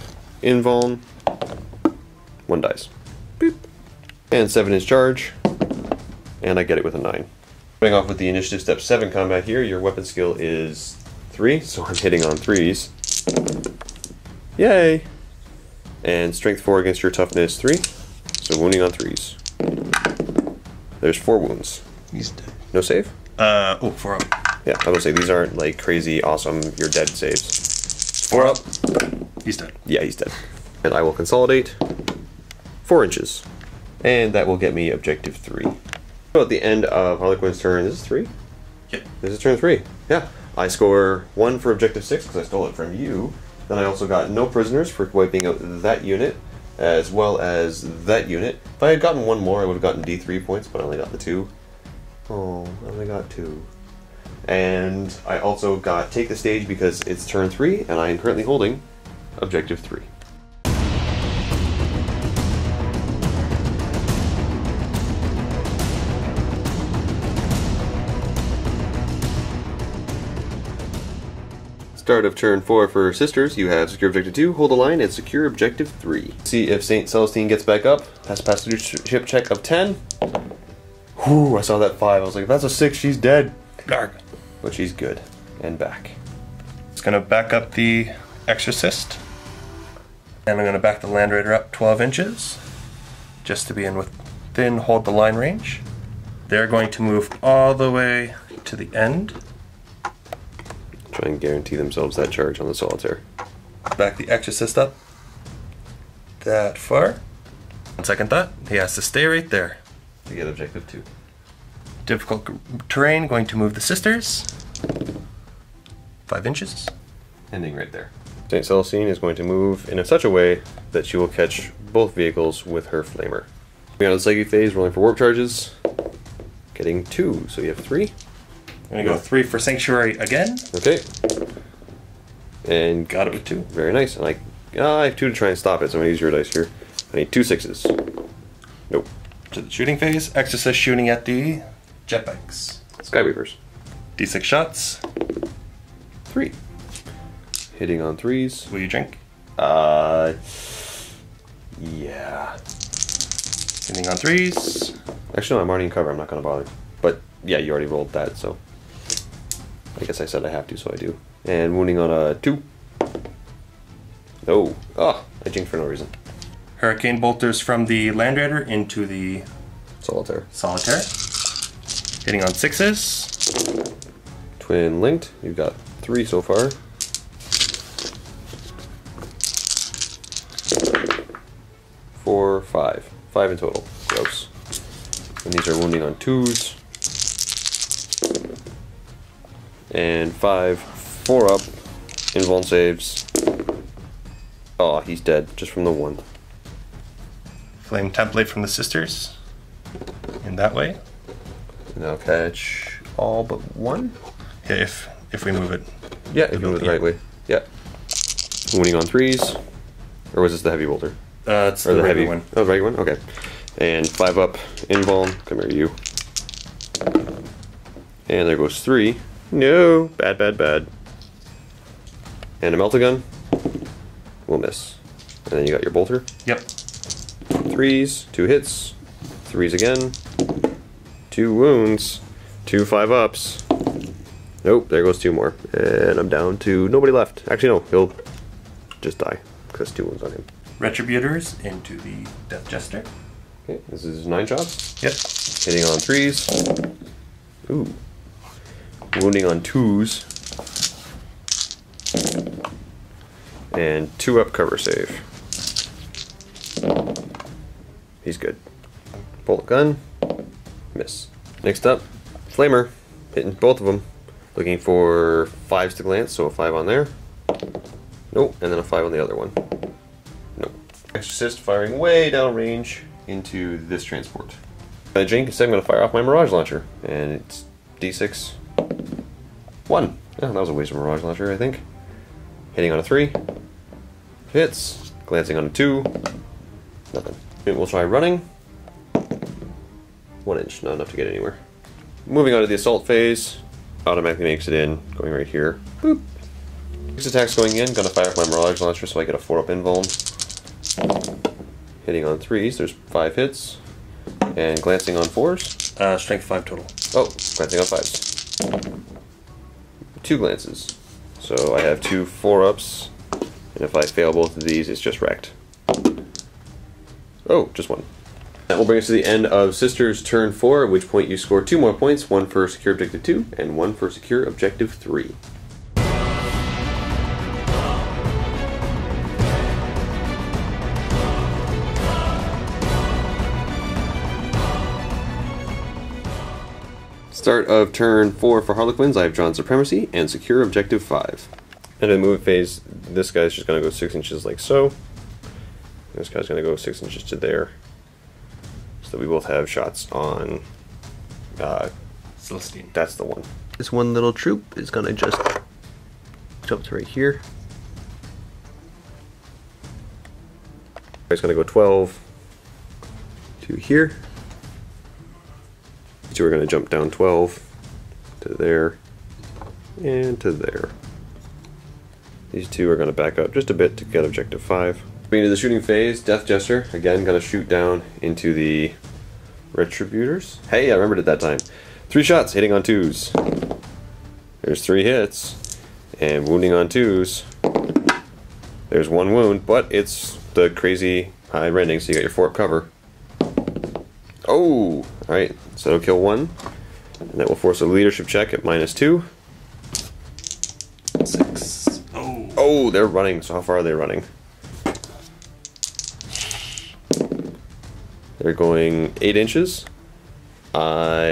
invuln. 1 dice. Boop. And 7-inch charge. And I get it with a 9. Starting off with the initiative step 7 combat here, your weapon skill is 3, so I'm hitting on 3s. Yay! And strength 4 against your toughness 3, so wounding on 3s. There's 4 wounds. He's dead. No save? 4 up. Yeah, I would say these aren't like crazy awesome you're dead saves. 4 up. He's dead. Yeah, he's dead. And I will consolidate 4 inches. And that will get me objective 3. So at the end of Harlequin's turn, this is 3? Yep. This is turn 3. Yeah. I score 1 for objective 6 because I stole it from you. Then I also got no prisoners for wiping out that unit, as well as that unit. If I had gotten 1 more, I would have gotten D3 points, but I only got the 2. Oh, I only got 2. And I also got Take the Stage because it's turn 3, and I am currently holding objective 3. Start of turn 4 for sisters, you have secure objective 2, hold a line, and secure objective 3. See if St. Celestine gets back up. Has a passenger check of 10. Whew, I saw that 5. I was like, if that's a 6, she's dead. Dark. But she's good. And back. It's gonna back up the Exorcist. And I'm gonna back the Land Raider up 12 inches. Just to be in within hold the line range. They're going to move all the way to the end. try and guarantee themselves that charge on the Solitaire. Back the Exorcist up that far. On second thought, he has to stay right there. To get objective 2. Difficult terrain, going to move the sisters 5 inches. Ending right there. St. Celestine is going to move in such a way that she will catch both vehicles with her flamer. Moving on to the Psychic phase, rolling for warp charges. Getting 2, so you have 3. I'm going to go 3 for Sanctuary again. Okay. And got it with 2. Very nice. And I have 2 to try and stop it, so I'm going to use your dice here. I need 2 6s. Nope. To the shooting phase, Exorcist shooting at the jetbikes. Skyweavers. D6 shots. 3. Hitting on 3s. Will you drink? Yeah. Hitting on 3s. Actually, no, I'm already in cover. I'm not going to bother. But yeah, you already rolled that, so I guess I said I have to, so I do. And wounding on a 2. No. Oh, I jinked for no reason. Hurricane bolters from the Land Raider into the Solitaire. Hitting on 6s. Twin linked. You've got 3 so far. 4, 5. 5 in total. Gross. And these are wounding on 2s. And 5. 4 up. Invuln saves. Oh, he's dead just from the 1. Flame template from the sisters. In that way. Now catch all but 1. Yeah, if we move it. Yeah, if you move it the right way. Yeah. Wounding on 3s. Or was this the heavy bolter? It's the heavy one. Oh, the right one? Okay. And 5 up, invuln. Come here, you. And there goes 3. No! Bad, bad, bad. And a melt-a-gun. We'll miss. And then you got your bolter. Yep. 3s, 2 hits. 3s again. 2 wounds. 2 5-ups. Nope, there goes 2 more. And I'm down to nobody left. Actually, no, he'll just die. Because 2 wounds on him. Retributors into the Death Jester. Okay, this is 9 shots. Yep. Hitting on 3s. Ooh. Wounding on 2s. And 2 up cover save. He's good. Bolt gun. Miss. Next up, Flamer. Hitting both of them. Looking for 5s to glance, so a 5 on there. Nope, and then a 5 on the other one. Nope. Exorcist firing way down range into this transport. Jink, instead I'm going to fire off my Mirage Launcher. And it's D6. 1. Yeah, that was a waste of Mirage Launcher, I think. Hitting on a 3. Hits. Glancing on a 2. Nothing. We'll try running. 1 inch, not enough to get anywhere. Moving on to the assault phase. Automatically makes it in, going right here. Boop. 6 attacks going in, gonna fire off my Mirage Launcher so I get a 4 up invuln. Hitting on 3s, there's 5 hits. And glancing on 4s. Strength 5 total. Oh, glancing on 5s. 2 glances. So I have 2 4-ups. And if I fail both of these, it's just wrecked. Oh, just 1. That will bring us to the end of Sister's turn 4, at which point you score 2 more points, 1 for secure objective 2, and 1 for secure objective 3. Start of turn 4 for Harlequins, I have drawn Supremacy and secure objective 5. And in the movement phase, this guy's just going to go 6 inches like so. This guy's going to go 6 inches to there. So we both have shots on Celestine. That's the one. This one little troop is going to just jump to right here. It's going to go 12 to here. These two are going to jump down 12 to there and to there. These two are going to back up just a bit to get objective 5. Moving to the shooting phase, Death Jester, again, going to shoot down into the Retributors. Hey, I remembered it that time. 3 shots, hitting on 2s. There's 3 hits, and wounding on 2s. There's 1 wound, but it's the crazy high rending, so you got your 4 up cover. Oh! Alright, so it'll kill 1, and that will force a leadership check at -2. Oh, they're running. So how far are they running? They're going 8 inches. I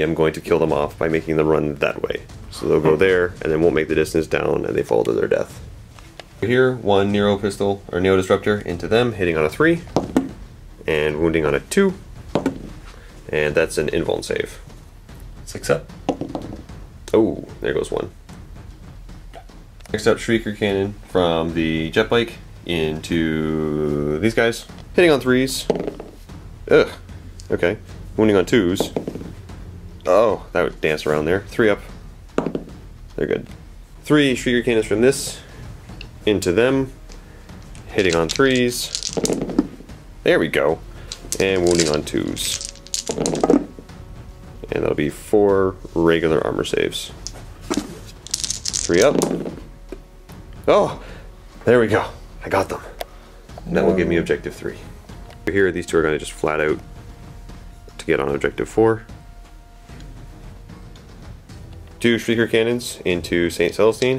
am going to kill them off by making them run that way. So they'll go there and then won't make the distance down and they fall to their death. Here, 1 Neo pistol or Neo disruptor into them, hitting on a 3 and wounding on a 2. And that's an invuln save. 6 up. Oh, there goes 1. Next up, Shrieker Cannon from the jet bike into these guys. Hitting on 3s. Ugh. Okay. Wounding on 2s. Oh, that would dance around there. 3 up. They're good. 3 Shrieker Cannons from this into them. Hitting on 3s. There we go. And wounding on 2s. And that'll be 4 regular armor saves. 3 up. Oh, there we go. I got them. And that will give me objective 3. Here, these 2 are going to just flat out to get on objective 4. 2 Shrieker Cannons into St. Celestine,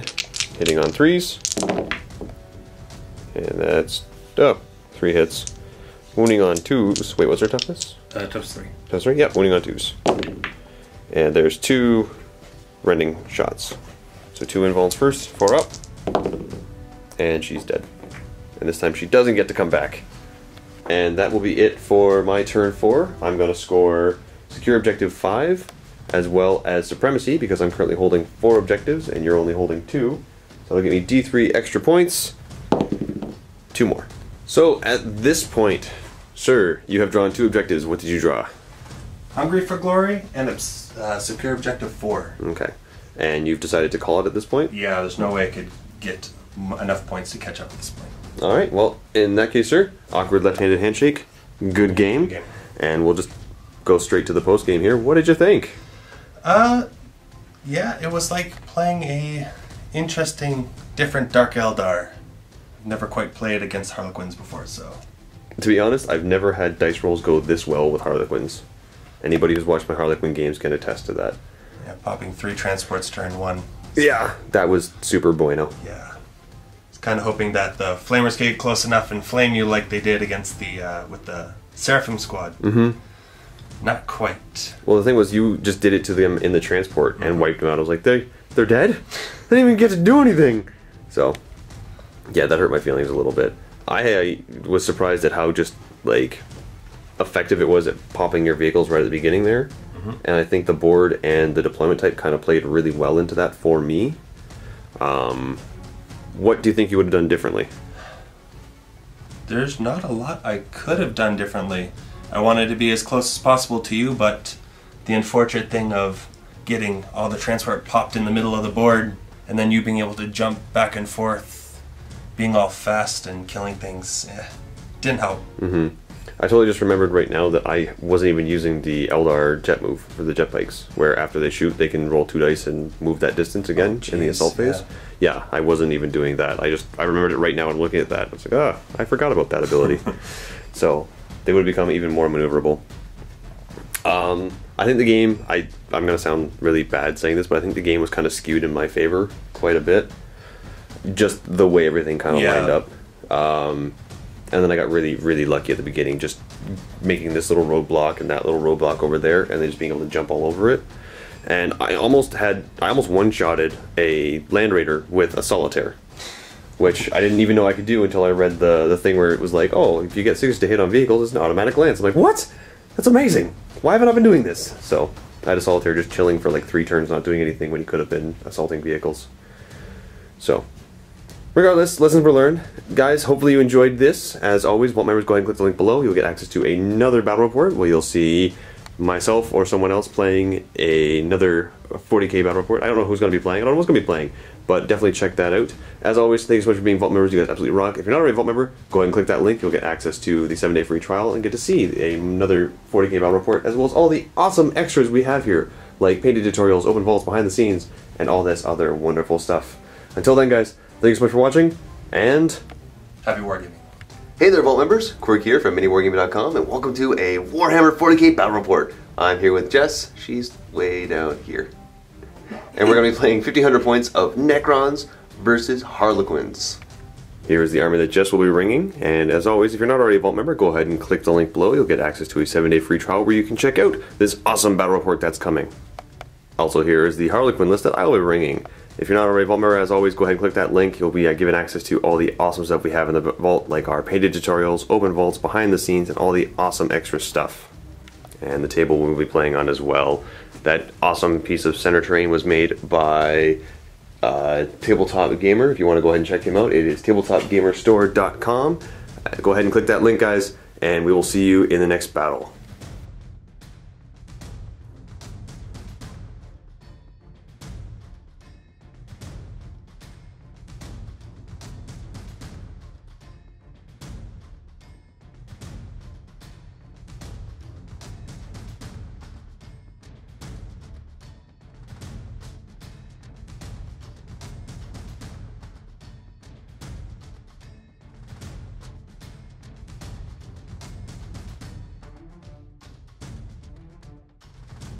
hitting on 3s. And that's, 3 hits. Wounding on 2s. Wait, what's their toughness? Toughness 3. Toughness 3? Yep, wounding on 2s. And there's 2 rending shots. So 2 invuls first, 4 up. And she's dead. And this time she doesn't get to come back. And that will be it for my turn 4. I'm going to score secure objective 5, as well as supremacy, because I'm currently holding 4 objectives and you're only holding 2. So that'll give me D3 extra points. 2 more. So at this point, sir, you have drawn 2 objectives. What did you draw? Hungry for Glory and secure objective 4. Okay. And you've decided to call it at this point? Yeah, there's no way I could get enough points to catch up at this point. Alright, well, in that case, sir, awkward left-handed handshake. Good game. Good game. And we'll just go straight to the post-game here. What did you think? Yeah, it was like playing a interesting, different Dark Eldar. I've never quite played against Harlequins before, so... To be honest, I've never had dice rolls go this well with Harlequins. Anybody who's watched my Harlequin games can attest to that. Yeah, popping 3 transports turn 1. Yeah, that was super bueno. Yeah. I was kind of hoping that the Flamers get close enough and flame you like they did against the, with the Seraphim squad. Mm-hmm. Not quite. Well, the thing was, you just did it to them in the transport and wiped them out. I was like, they're dead? They didn't even get to do anything! So, yeah, that hurt my feelings a little bit. I was surprised at how just, like, effective it was at popping your vehicles right at the beginning there. And I think the board and the deployment type kind of played really well into that for me. What do you think you would have done differently? There's not a lot I could have done differently. I wanted to be as close as possible to you, but the unfortunate thing of getting all the transport popped in the middle of the board and then you being able to jump back and forth, being all fast and killing things, didn't help. I totally just remembered right now that I wasn't even using the Eldar jet move for the jet bikes, where after they shoot, they can roll 2 dice and move that distance again in the assault phase. Yeah, I wasn't even doing that. I remembered it right now and looking at that. It's like, I forgot about that ability. So they would become even more maneuverable. I think the game, I'm going to sound really bad saying this, but I think the game was kind of skewed in my favor quite a bit. Just the way everything kind of lined up. And then I got really, really lucky at the beginning, just making this little roadblock and that little roadblock over there, and then just being able to jump all over it. And I almost one-shotted a Land Raider with a Solitaire, which I didn't even know I could do until I read the thing where it was like, oh, if you get 6 to hit on vehicles, it's an automatic lance. I'm like, what? That's amazing. Why haven't I been doing this? So I had a Solitaire just chilling for like 3 turns, not doing anything when he could have been assaulting vehicles. So... regardless, lessons were learned. Guys, hopefully you enjoyed this. As always, Vault members, go ahead and click the link below. You'll get access to another battle report where you'll see myself or someone else playing another 40k battle report. I don't know who's going to be playing. I don't know what's going to be playing, but definitely check that out. As always, thank you so much for being Vault members. You guys absolutely rock. If you're not already a Vault member, go ahead and click that link. You'll get access to the 7-day free trial and get to see another 40k battle report, as well as all the awesome extras we have here, like painted tutorials, open vaults behind the scenes, and all this other wonderful stuff. Until then, guys, thank you so much for watching, and... happy wargaming. Hey there, Vault members. Quirk here from MiniWarGaming.com, and welcome to a Warhammer 40k Battle Report. I'm here with Jess. She's way down here. And we're going to be playing 1,500 points of Necrons versus Harlequins. Here is the army that Jess will be ringing, and as always, if you're not already a Vault member, go ahead and click the link below. You'll get access to a 7-day free trial where you can check out this awesome battle report that's coming. Also, here is the Harlequin list that I will be ringing. If you're not already a Vault member, as always, go ahead and click that link. You'll be given access to all the awesome stuff we have in the Vault, like our painted tutorials, open vaults, behind the scenes, and all the awesome extra stuff. And the table we'll be playing on as well. That awesome piece of center terrain was made by Tabletop Gamer. If you want to go ahead and check him out, it is tabletopgamerstore.com. Go ahead and click that link, guys, and we will see you in the next battle.